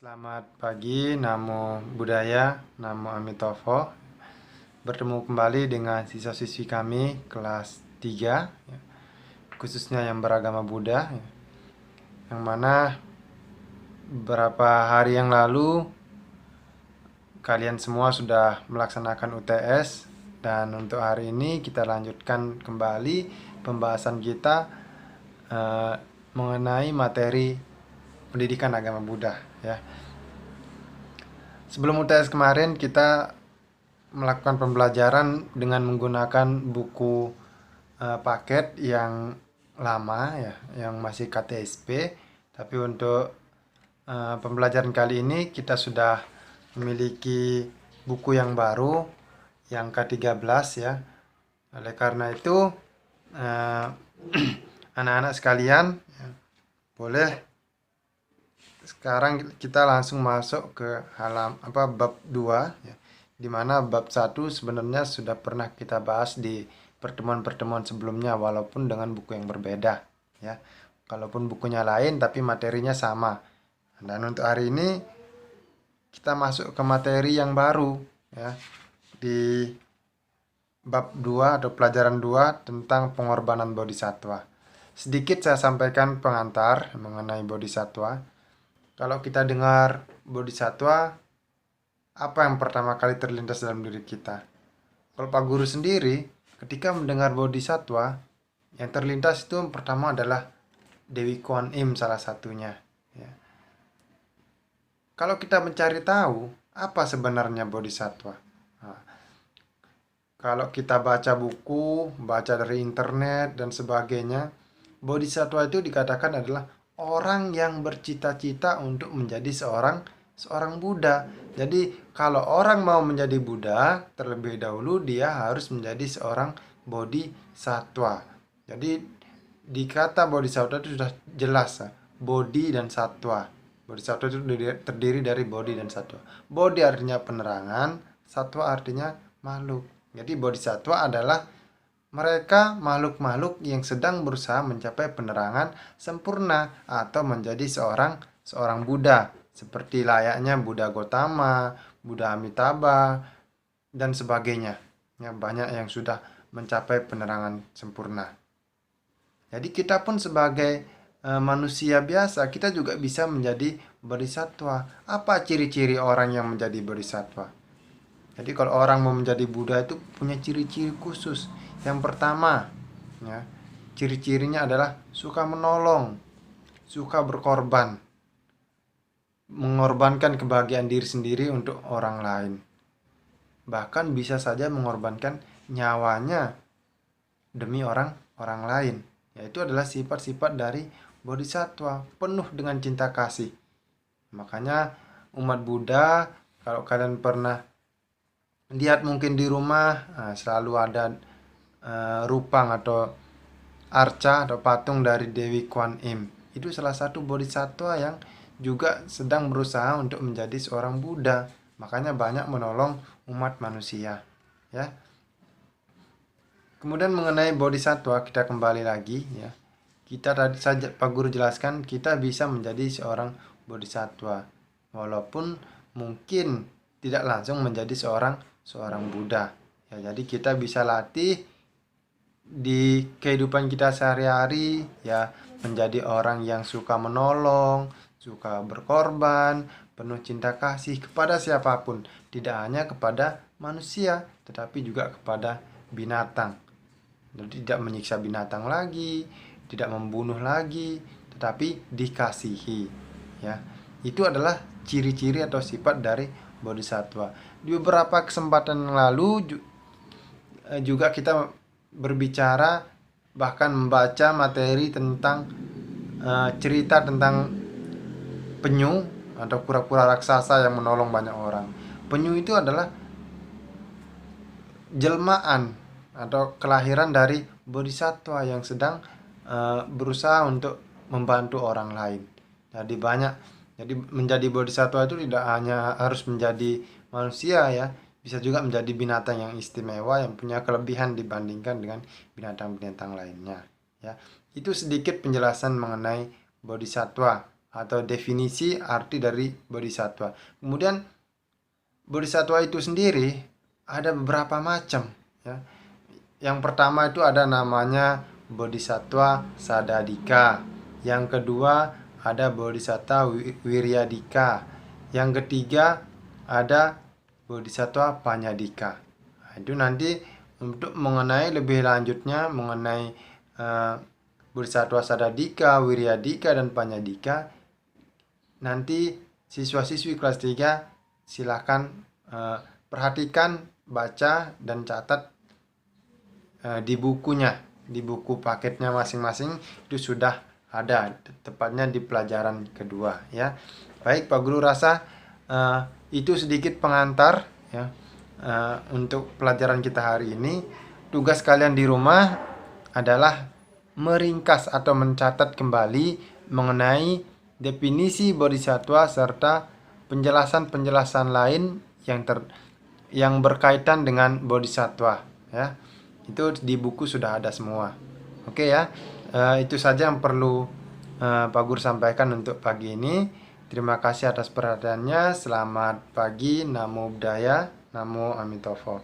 Selamat pagi, Namo Buddhaya, Namo Amitovo. Bertemu kembali dengan siswa-siswi kami kelas 3, khususnya yang beragama Buddha, yang mana beberapa hari yang lalu kalian semua sudah melaksanakan UTS, dan untuk hari ini kita lanjutkan kembali pembahasan kita mengenai materi pendidikan agama Buddha, ya. Sebelum UTS kemarin kita melakukan pembelajaran dengan menggunakan buku paket yang lama, ya, yang masih KTSP. Tapi untuk pembelajaran kali ini kita sudah memiliki buku yang baru, yang K13, ya. Oleh karena itu anak-anak sekalian, ya, boleh sekarang kita langsung masuk ke bab 2, ya, di mana bab 1 sebenarnya sudah pernah kita bahas di pertemuan-pertemuan sebelumnya, walaupun dengan buku yang berbeda, ya. Kalaupun bukunya lain tapi materinya sama. Dan untuk hari ini kita masuk ke materi yang baru, ya, di bab 2 atau pelajaran 2 tentang pengorbanan bodhisattva. Sedikit saya sampaikan pengantar mengenai bodhisattva. Kalau kita dengar bodhisattva, apa yang pertama kali terlintas dalam diri kita? Kalau Pak Guru sendiri, ketika mendengar bodhisattva, yang terlintas itu yang pertama adalah Dewi Kuan Im, salah satunya, ya. Kalau kita mencari tahu apa sebenarnya bodhisattva, nah, kalau kita baca buku, baca dari internet dan sebagainya, bodhisattva itu dikatakan adalah orang yang bercita-cita untuk menjadi seorang Buddha. Jadi kalau orang mau menjadi Buddha, terlebih dahulu dia harus menjadi seorang bodhisattva. Jadi di kata bodhisattva itu sudah jelas, bodhi dan sattva. Bodhisattva itu terdiri dari bodhi dan sattva. Bodhi artinya penerangan, sattva artinya makhluk. Jadi bodhisattva adalah mereka makhluk-makhluk yang sedang berusaha mencapai penerangan sempurna atau menjadi seorang Buddha, seperti layaknya Buddha Gotama, Buddha Amitabha, dan sebagainya. Ya, banyak yang sudah mencapai penerangan sempurna. Jadi kita pun sebagai manusia biasa, kita juga bisa menjadi bodhisattva. Apa ciri-ciri orang yang menjadi bodhisattva? Jadi kalau orang mau menjadi Buddha itu punya ciri-ciri khusus. Yang pertama, ya, ciri-cirinya adalah suka menolong, suka berkorban, mengorbankan kebahagiaan diri sendiri untuk orang lain. Bahkan bisa saja mengorbankan nyawanya demi orang lain. Yaitu adalah sifat-sifat dari bodhisattva, penuh dengan cinta kasih. Makanya umat Buddha, kalau kalian pernah lihat mungkin di rumah, selalu ada rupang atau arca atau patung dari Dewi Kuan Im. Itu salah satu bodhisattva yang juga sedang berusaha untuk menjadi seorang Buddha. Makanya banyak menolong umat manusia, ya. Kemudian mengenai bodhisattva kita kembali lagi, ya. Kita tadi saja Pak Guru jelaskan kita bisa menjadi seorang bodhisattva walaupun mungkin tidak langsung menjadi seorang Buddha. Ya, jadi kita bisa latih di kehidupan kita sehari-hari, ya, menjadi orang yang suka menolong, suka berkorban, penuh cinta kasih kepada siapapun, tidak hanya kepada manusia tetapi juga kepada binatang. Jadi tidak menyiksa binatang lagi, tidak membunuh lagi, tetapi dikasihi, ya. Itu adalah ciri-ciri atau sifat dari bodhisattva. Di beberapa kesempatan yang lalu juga kita berbicara, bahkan membaca materi tentang cerita tentang penyu atau kura-kura raksasa yang menolong banyak orang. Penyu itu adalah jelmaan atau kelahiran dari bodhisattva yang sedang berusaha untuk membantu orang lain. Jadi menjadi bodhisattva itu tidak hanya harus menjadi manusia, ya, bisa juga menjadi binatang yang istimewa yang punya kelebihan dibandingkan dengan binatang-binatang lainnya, ya. Itu sedikit penjelasan mengenai bodhisattva. atau definisi arti dari bodhisattva. Kemudian bodhisattva itu sendiri ada beberapa macam, ya. Yang pertama itu ada namanya bodhisattva sadadika. Yang kedua ada bodhisattva wiryadika. Yang ketiga ada bodhisattva panyadika. Nah, itu nanti untuk mengenai lebih lanjutnya mengenai bodhisattva sadadika, wiryadika, dan panyadika, nanti siswa-siswi kelas 3 silahkan perhatikan, baca, dan catat di bukunya, di buku paketnya masing-masing itu sudah ada, tepatnya di pelajaran kedua, ya. Baik Pak Guru, rasa itu sedikit pengantar, ya, untuk pelajaran kita hari ini. Tugas kalian di rumah adalah meringkas atau mencatat kembali mengenai definisi bodhisattva serta penjelasan-penjelasan lain yang berkaitan dengan bodhisattva, ya. Itu di buku sudah ada semua. Oke ya, itu saja yang perlu Pak Guru sampaikan untuk pagi ini. Terima kasih atas perhatiannya. Selamat pagi. Namo Buddhaya. Namo Amitofo.